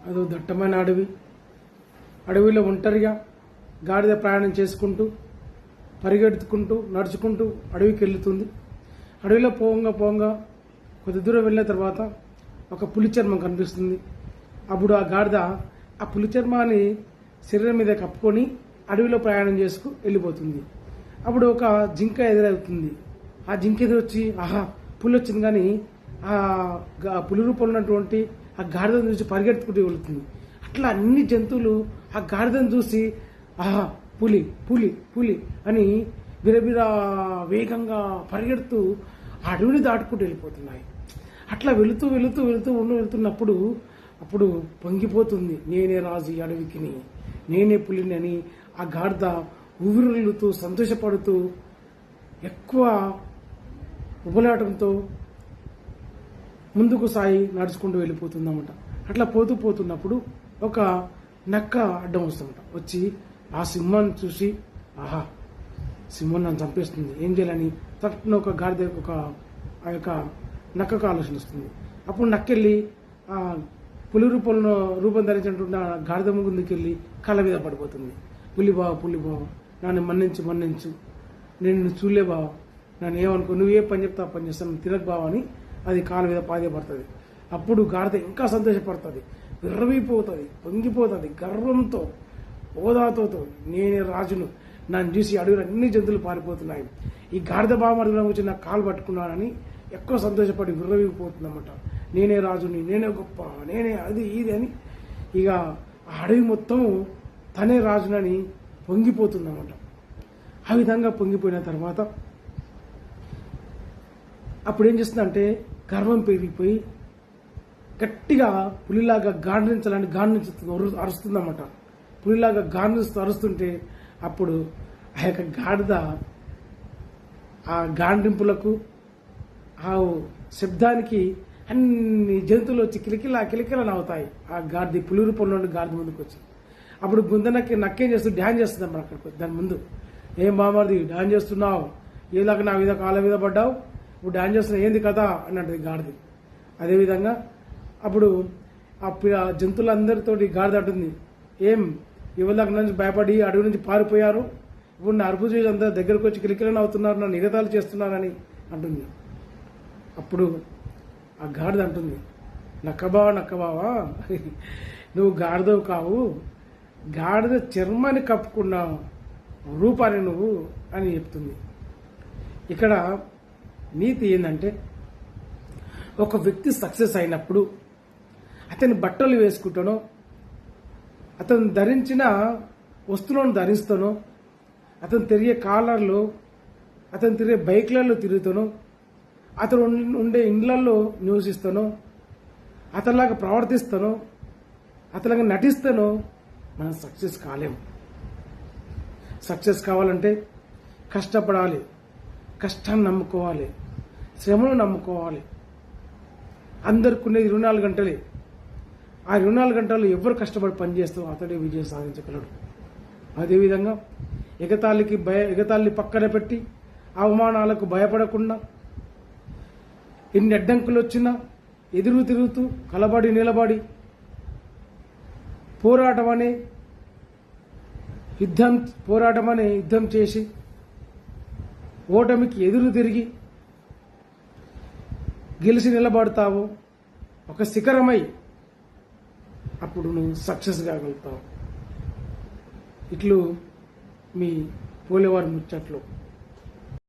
అదో దట్టమైన అడవిలో ఒంటరిగా గాడిద ప్రయాణం చేసుకుంటూ పరిగెడుతుకుంటూ నడుచుకుంటూ అడవికి వెళ్తుంది. అడవిలో పోంగా కొద్ది దూరం వెళ్ళిన తర్వాత ఒక పులి చర్మం కనిపిస్తుంది. అప్పుడు ఆ గాడిద ఆ పులి చర్మాన్ని శరీరం మీద కప్పుకొని అడవిలో ప్రయాణం చేసుకు వెళ్ళిపోతుంది. అప్పుడు ఒక జింక ఎదురవుతుంది. ఆ జింక ఎదురొచ్చి ఆహా పులి వచ్చింది, కానీ ఆ పులి రూపంలో ఉన్నటువంటి ఆ గాడిదను చూసి పరిగెత్తుకుంటూ వెళుతుంది. అట్లా అన్ని జంతువులు ఆ గాడిదను చూసి ఆహా పులి పులి పులి అని బిరబిర వేగంగా పరిగెడుతూ ఆ అడవిని దాటుకుంటూ వెళ్ళిపోతున్నాయి. అట్లా వెళుతున్నప్పుడు అప్పుడు పొంగిపోతుంది, నేనే రాజు ఈ అడవికి, నేనే పులిని అని ఆ గాడిద ఊవిరులుతూ సంతోషపడుతూ ఎక్కువ ఉబలాటంతో ముందుకు సాగి నడుచుకుంటూ వెళ్ళిపోతుందన్నమాట. అట్లా పోతున్నప్పుడు ఒక నక్క అడ్డం వస్తుందన్నమాట. వచ్చి ఆ సింహాన్ని చూసి ఆహా సింహం నన్ను చంపేస్తుంది, ఏం చేయాలని తట్టున ఒక గాడిద ఆ యొక్క నక్కకు ఆలోచన వస్తుంది. అప్పుడు నక్కెళ్ళి ఆ పులి రూపం ధరించినటువంటి గాడిద ముందుకెళ్ళి కళ్ళ మీద పడిపోతుంది. పులి బావ నన్ను మన్నించు, నేను చూలే బావ, నన్ను ఏమనుకో, నువ్వు ఏ పని చెప్తా పని చేస్తాను, తినకు బావ అని అది కాళ్ళ మీద పాదేపడుతుంది. అప్పుడు గాడిద ఇంకా సంతోషపడుతుంది, విర్రవీపోతుంది, పొంగిపోతుంది, గర్వంతో హోదాతో నేనే రాజును, నన్ను చూసి అడవిలో అన్ని జంతువులు పారిపోతున్నాయి, ఈ గాడిద బామర్దిలో వచ్చి నా కాలు పట్టుకున్నానని ఎక్కువ సంతోషపడి విర్రవీగిపోతుంది అన్నమాట. నేనే రాజుని, నేనే గొప్ప, నేనే అది ఇది అని ఇక ఆ అడవి మొత్తం తనే రాజునని పొంగిపోతుందన్నమాట. ఆ విధంగా పొంగిపోయిన తర్వాత అప్పుడు ఏం చేస్తుందంటే గర్వం పెరిగిపోయి గట్టిగా పులిలాగా గాండ్రించాలని అరుస్తుందన్నమాట. పులిలాగా అరుస్తుంటే అప్పుడు ఆ యొక్క గాడిద ఆ గాండ్రింపులకు ఆ శబ్దానికి అన్ని జంతువులు వచ్చి కిలకిల నవ్వుతాయి. ఆ గాడిద పులి రూపంలో గాడిద ముందుకు వచ్చి అప్పుడు నక్కేం చేస్తూ డ్యాన్స్ చేస్తుంది అన్నమాట. అక్కడికి దాని ముందు ఏం బామర్ది డ్యాన్స్ చేస్తున్నావు, ఏలాగా నా మీద కాళ్ళ మీద పడ్డావు, ఇప్పుడు డ్యాన్స్ చేస్తున్నావు, ఏంది కదా అని అంటది గాడిద. అదేవిధంగా అప్పుడు ఆ జంతువులందరితో గాడిద అంటుంది, ఏం ఇవాళ నుంచి భయపడి అడవి నుంచి పారిపోయారు, ఇప్పుడు నా అరుపు చేసి అందరూ దగ్గరకు వచ్చి కిలకిలని అవుతున్నారు, నన్ను ఎగతాలు చేస్తున్నారని అంటుంది. అప్పుడు ఆ గాడిద అంటుంది, నక్కబావా నువ్వు గాడిదవు కావు, గాడిద చర్మాన్ని కప్పుకున్న రూపాన్ని నువ్వు అని చెప్తుంది. ఇక్కడ నీతి ఏంటంటే ఒక వ్యక్తి సక్సెస్ అయినప్పుడు అతని బట్టలు వేసుకుంటానో, అతను ధరించిన వస్తువులను ధరిస్తానో, అతను తిరిగే కార్లలో, అతను తిరిగే బైక్లలో తిరుగుతానో, అతను ఉండే ఇండ్లలో నివసిస్తానో, అతనిలాగా ప్రవర్తిస్తానో, అతనిలాగా నటిస్తానో మనం సక్సెస్ కాలేము. సక్సెస్ కావాలంటే కష్టపడాలి, కష్టాన్ని నమ్ముకోవాలి, శ్రమను నమ్ముకోవాలి. అందరికి ఉండేది 24 గంటలే. ఆ 24 గంటలు ఎవరు కష్టపడి పనిచేస్తూ అతడే విజయం సాధించగలడు. అదేవిధంగా ఎగతాళి పక్కన పెట్టి అవమానాలకు భయపడకుండా ఎన్ని అడ్డంకులు వచ్చినా తిరుగుతూ నిలబడి పోరాటం అనే యుద్ధం చేసి ఓటమికి ఎదురు తిరిగి గెలిచి నిలబడతావు, ఒక శిఖరమై అప్పుడు నువ్వు సక్సెస్ కాగలుగుతావు. ఇట్లు మీ పోలేవారి ముచ్చట్లు.